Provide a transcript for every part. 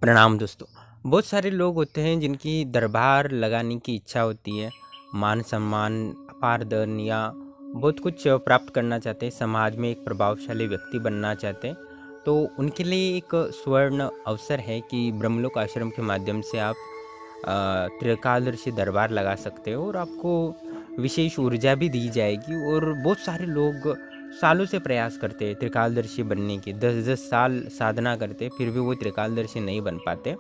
प्रणाम दोस्तों। बहुत सारे लोग होते हैं जिनकी दरबार लगाने की इच्छा होती है। मान सम्मान, अपार धन या बहुत कुछ प्राप्त करना चाहते हैं, समाज में एक प्रभावशाली व्यक्ति बनना चाहते हैं। तो उनके लिए एक स्वर्ण अवसर है कि ब्रह्मलोक आश्रम के माध्यम से आप त्रिकालदर्शी दरबार लगा सकते हो और आपको विशेष ऊर्जा भी दी जाएगी। और बहुत सारे लोग सालों से प्रयास करते हैं त्रिकालदर्शी बनने की, 10-10 साल साधना करते हैं, फिर भी वो त्रिकालदर्शी नहीं बन पाते।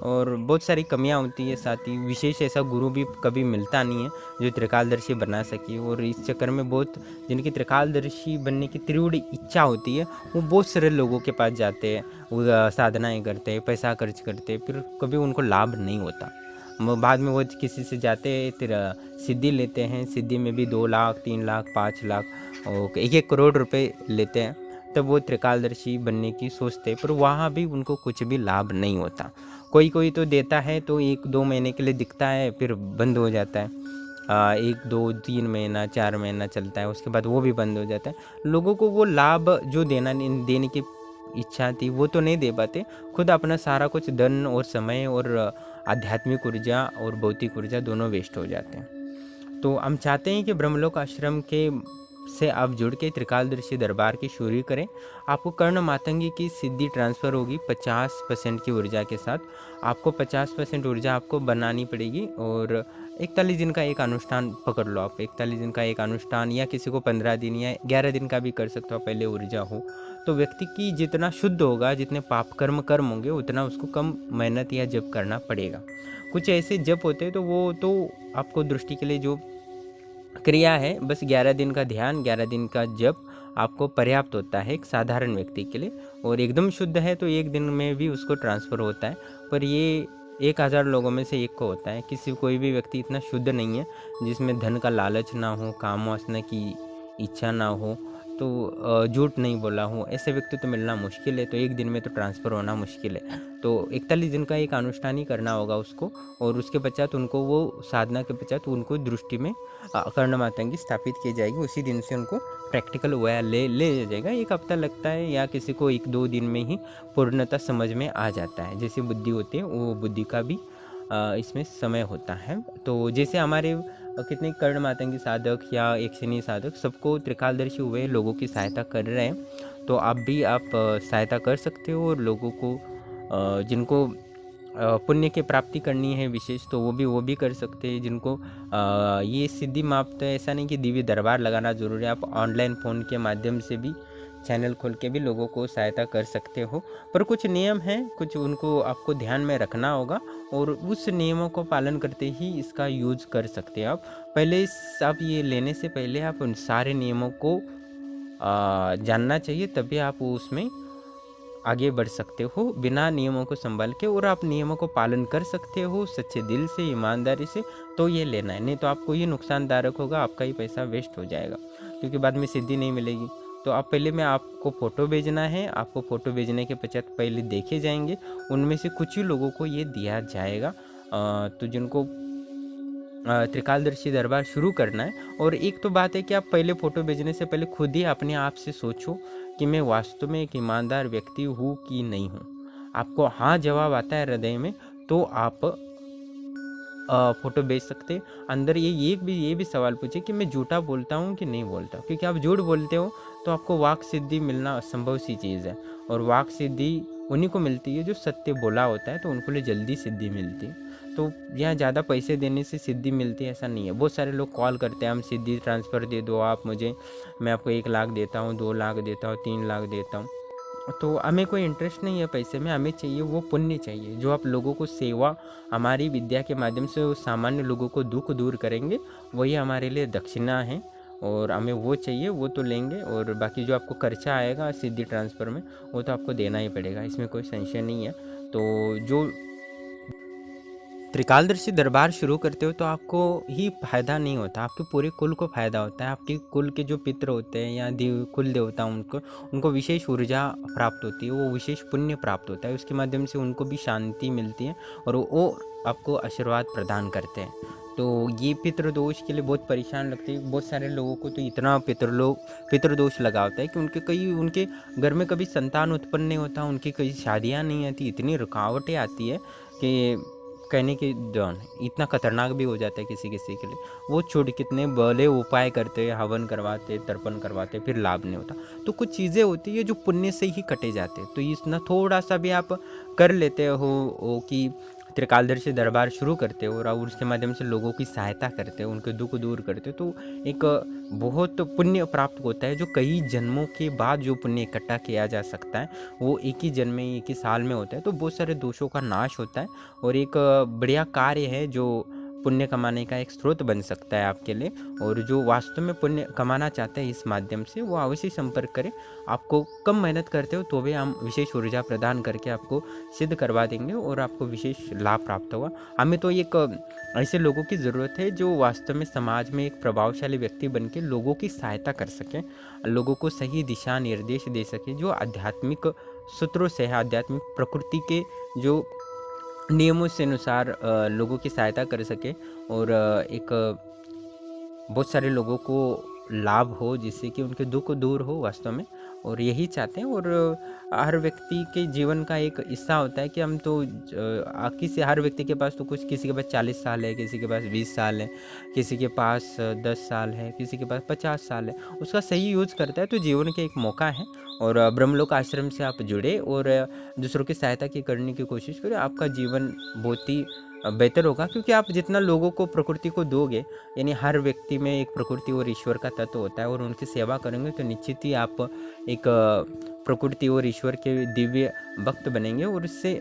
और बहुत सारी कमियां होती है, साथ ही विशेष ऐसा गुरु भी कभी मिलता नहीं है जो त्रिकालदर्शी बना सके। और इस चक्कर में बहुत जिनकी त्रिकालदर्शी बनने की तीव्र इच्छा होती है वो बहुत सारे लोगों के पास जाते हैं, वो साधनाएं करते हैं, पैसा खर्च करते हैं, फिर कभी उनको लाभ नहीं होता। बाद में वो किसी से जाते तेरा सिद्धि लेते हैं, सिद्धि में भी 2 लाख 3 लाख 5 लाख और 1-1 करोड़ रुपए लेते हैं। तब वो त्रिकालदर्शी बनने की सोचते हैं, पर वहाँ भी उनको कुछ भी लाभ नहीं होता। कोई कोई तो देता है तो 1-2 महीने के लिए दिखता है, फिर बंद हो जाता है। 1-2-3 महीना 4 महीना चलता है, उसके बाद वो भी बंद हो जाता है। लोगों को वो लाभ जो देने की इच्छा थी वो तो नहीं दे पाते, खुद अपना सारा कुछ धन और समय और आध्यात्मिक ऊर्जा और भौतिक ऊर्जा दोनों वेस्ट हो जाते हैं। तो हम चाहते हैं कि ब्रह्मलोक आश्रम के से आप जुड़ के त्रिकालदर्शी दरबार की शुरू करें। आपको कर्ण मातंगी की सिद्धि ट्रांसफ़र होगी 50% की ऊर्जा के साथ। आपको 50% ऊर्जा आपको बनानी पड़ेगी और 41 दिन का एक अनुष्ठान पकड़ लो आप। 41 दिन का एक अनुष्ठान, या किसी को 15 दिन या 11 दिन का भी कर सकते हो, पहले ऊर्जा हो। तो व्यक्ति की जितना शुद्ध होगा, जितने पाप कर्म होंगे, उतना उसको कम मेहनत या जप करना पड़ेगा। कुछ ऐसे जप होते हैं तो वो तो आपको दृष्टि के लिए जो क्रिया है, बस 11 दिन का ध्यान, 11 दिन का जप आपको पर्याप्त होता है एक साधारण व्यक्ति के लिए। और एकदम शुद्ध है तो 1 दिन में भी उसको ट्रांसफ़र होता है, पर ये 1000 लोगों में से 1 को होता है। कोई भी व्यक्ति इतना शुद्ध नहीं है जिसमें धन का लालच ना हो, काम वासना की इच्छा ना हो, तो झूठ नहीं बोला हो, ऐसे व्यक्ति तो मिलना मुश्किल है। तो 1 दिन में तो ट्रांसफ़र होना मुश्किल है। तो 41 दिन का एक अनुष्ठान ही करना होगा उसको। और उसके पश्चात उनको वो साधना के पश्चात उनको दृष्टि में कर्ण मातंगी स्थापित की जाएगी। उसी दिन से उनको प्रैक्टिकल वया ले जाएगा। 1 हफ्ता लगता है, या किसी को 1-2 दिन में ही पूर्णतः समझ में आ जाता है। जैसे बुद्धि होती है वो बुद्धि का भी इसमें समय होता है। तो जैसे हमारे कितने कर्ण मातंगी साधक या यक्षिणी साधक सबको त्रिकालदर्शी हुए लोगों की सहायता कर रहे हैं, तो आप भी सहायता कर सकते हो। और लोगों को जिनको पुण्य की प्राप्ति करनी है विशेष, तो वो भी कर सकते हैं। जिनको ये सिद्धि माप, ऐसा नहीं कि दिव्य दरबार लगाना ज़रूरी है, आप ऑनलाइन फ़ोन के माध्यम से भी चैनल खोल के भी लोगों को सहायता कर सकते हो। पर कुछ नियम हैं, कुछ उनको आपको ध्यान में रखना होगा और उस नियमों को पालन करते ही इसका यूज़ कर सकते हैं आप। आप ये लेने से पहले आप उन सारे नियमों को जानना चाहिए, तभी आप उसमें आगे बढ़ सकते हो बिना नियमों को संभाल के। और आप नियमों को पालन कर सकते हो सच्चे दिल से, ईमानदारी से, तो ये लेना है। नहीं तो आपको ये नुकसानदायक होगा, आपका ही पैसा वेस्ट हो जाएगा, क्योंकि बाद में सिद्धि नहीं मिलेगी। तो आप पहले में आपको फ़ोटो भेजना है, आपको फ़ोटो भेजने के पश्चात पहले देखे जाएंगे, उनमें से कुछ ही लोगों को ये दिया जाएगा। तो जिनको त्रिकालदर्शी दरबार शुरू करना है, और एक तो बात है कि आप पहले फ़ोटो भेजने से पहले खुद ही अपने आप से सोचो कि मैं वास्तव में एक ईमानदार व्यक्ति हूँ कि नहीं हूँ। आपको हाँ जवाब आता है हृदय में, तो आप फ़ोटो भेज सकते हैं। अंदर ये भी सवाल पूछे कि मैं झूठा बोलता हूँ कि नहीं बोलता, क्योंकि आप झूठ बोलते हो तो आपको वाक सिद्धि मिलना असंभव सी चीज़ है। और वाक सिद्धि उन्हीं को मिलती है जो सत्य बोला होता है, तो उनको लिए जल्दी सिद्धि मिलती है। तो यहाँ ज़्यादा पैसे देने से सिद्धि मिलती है ऐसा नहीं है। बहुत सारे लोग कॉल करते हैं, हम सिद्धि ट्रांसफ़र दे दो आप मुझे, मैं आपको 1 लाख देता हूँ, 2 लाख देता हूँ, 3 लाख देता हूँ। तो हमें कोई इंटरेस्ट नहीं है पैसे में, हमें चाहिए वो पुण्य चाहिए जो आप लोगों को सेवा हमारी विद्या के माध्यम से सामान्य लोगों को दुख दूर करेंगे, वही हमारे लिए दक्षिणा है। और हमें वो चाहिए, वो तो लेंगे। और बाकी जो आपको खर्चा आएगा सिद्धि ट्रांसफ़र में, वो तो आपको देना ही पड़ेगा, इसमें कोई संशय नहीं है। तो जो त्रिकालदर्शी दरबार शुरू करते हो तो आपको ही फायदा नहीं होता, आपके पूरे कुल को फायदा होता है। आपके कुल के जो पितृ होते हैं या कुल देवता, उनको विशेष ऊर्जा प्राप्त होती है, वो विशेष पुण्य प्राप्त होता है, उसके माध्यम से उनको भी शांति मिलती है और वो आपको आशीर्वाद प्रदान करते हैं। तो ये पितृदोष के लिए बहुत परेशान लगते हैं। बहुत सारे लोगों को तो इतना पितृदोष लगा होता है कि उनके घर में कभी संतान उत्पन्न नहीं होता, उनकी कई शादियां नहीं आती, इतनी रुकावटें आती है कि कहने के दौरान इतना खतरनाक भी हो जाता है किसी किसी के लिए। वो छोड़ कितने भले उपाय करते, हवन करवाते, तर्पण करवाते, फिर लाभ नहीं होता। तो कुछ चीज़ें होती है जो पुण्य से ही कटे जाते हैं। तो इतना थोड़ा सा भी आप कर लेते हो कि त्रिकालदर्शी दरबार शुरू करते हो और उसके माध्यम से लोगों की सहायता करते हो, उनके दुख दूर करते हो, तो एक बहुत पुण्य प्राप्त होता है, जो कई जन्मों के बाद जो पुण्य इकट्ठा किया जा सकता है वो एक ही जन्म में, एक ही साल में होता है। तो बहुत सारे दोषों का नाश होता है और एक बढ़िया कार्य है जो पुण्य कमाने का एक स्रोत बन सकता है आपके लिए। और जो वास्तव में पुण्य कमाना चाहते हैं इस माध्यम से, वो अवश्य संपर्क करें। आपको कम मेहनत करते हो तो भी हम विशेष ऊर्जा प्रदान करके आपको सिद्ध करवा देंगे और आपको विशेष लाभ प्राप्त होगा। हमें तो एक ऐसे लोगों की ज़रूरत है जो वास्तव में समाज में एक प्रभावशाली व्यक्ति बन के लोगों की सहायता कर सकें, लोगों को सही दिशा निर्देश दे सकें, जो आध्यात्मिक सूत्रों से है, आध्यात्मिक प्रकृति के जो नियमों से अनुसार लोगों की सहायता कर सके और एक बहुत सारे लोगों को लाभ हो, जिससे कि उनके दुख दूर हो वास्तव में, और यही चाहते हैं। और हर व्यक्ति के जीवन का एक हिस्सा होता है कि हम तो हर व्यक्ति के पास तो कुछ, किसी के पास 40 साल है, किसी के पास 20 साल है, किसी के पास 10 साल है, किसी के पास 50 साल है, उसका सही यूज़ करता है तो जीवन का एक मौका है। और ब्रह्मलोक आश्रम से आप जुड़े और दूसरों की सहायता की करने की कोशिश करें, आपका जीवन बहुत ही बेहतर होगा। क्योंकि आप जितना लोगों को, प्रकृति को दोगे, यानी हर व्यक्ति में एक प्रकृति और ईश्वर का तत्व होता है, और उनकी सेवा करेंगे तो निश्चित ही आप एक प्रकृति और ईश्वर के दिव्य भक्त बनेंगे और इससे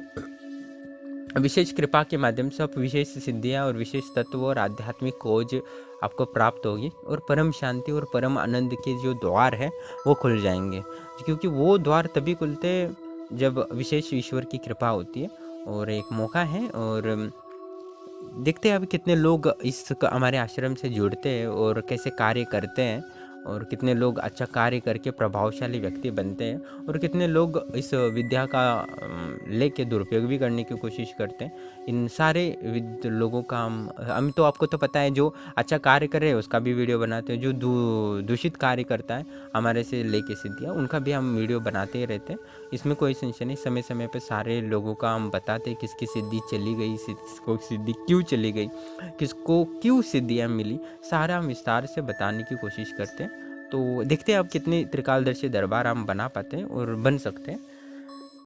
विशेष कृपा के माध्यम से आप विशेष सिद्धियाँ और विशेष तत्व और आध्यात्मिक खोज आपको प्राप्त होगी और परम शांति और परम आनंद के जो द्वार है वो खुल जाएंगे। क्योंकि वो द्वार तभी खुलते हैं जब विशेष ईश्वर की कृपा होती है और एक मौका है। और देखते हैं अभी कितने लोग इस हमारे आश्रम से जुड़ते हैं और कैसे कार्य करते हैं, और कितने लोग अच्छा कार्य करके प्रभावशाली व्यक्ति बनते हैं, और कितने लोग इस विद्या का लेके दुरुपयोग भी करने की कोशिश करते हैं। इन सारे लोगों का हम तो, आपको तो पता है, जो अच्छा कार्य कर रहे हैं उसका भी वीडियो बनाते हैं, जो दूषित कार्य करता है हमारे से लेके सिद्धियाँ, उनका भी हम वीडियो बनाते ही रहते हैं। इसमें कोई संशय नहीं, समय समय पर सारे लोगों का हम बताते हैं किसकी सिद्धि चली गई, किसको सिद्धि क्यों चली गई, किसको क्यों सिद्धियाँ मिली, सारा हम विस्तार से बताने की कोशिश करते हैं। तो देखते हैं अब कितने त्रिकालदर्शी दरबार हम बना पाते हैं और बन सकते हैं।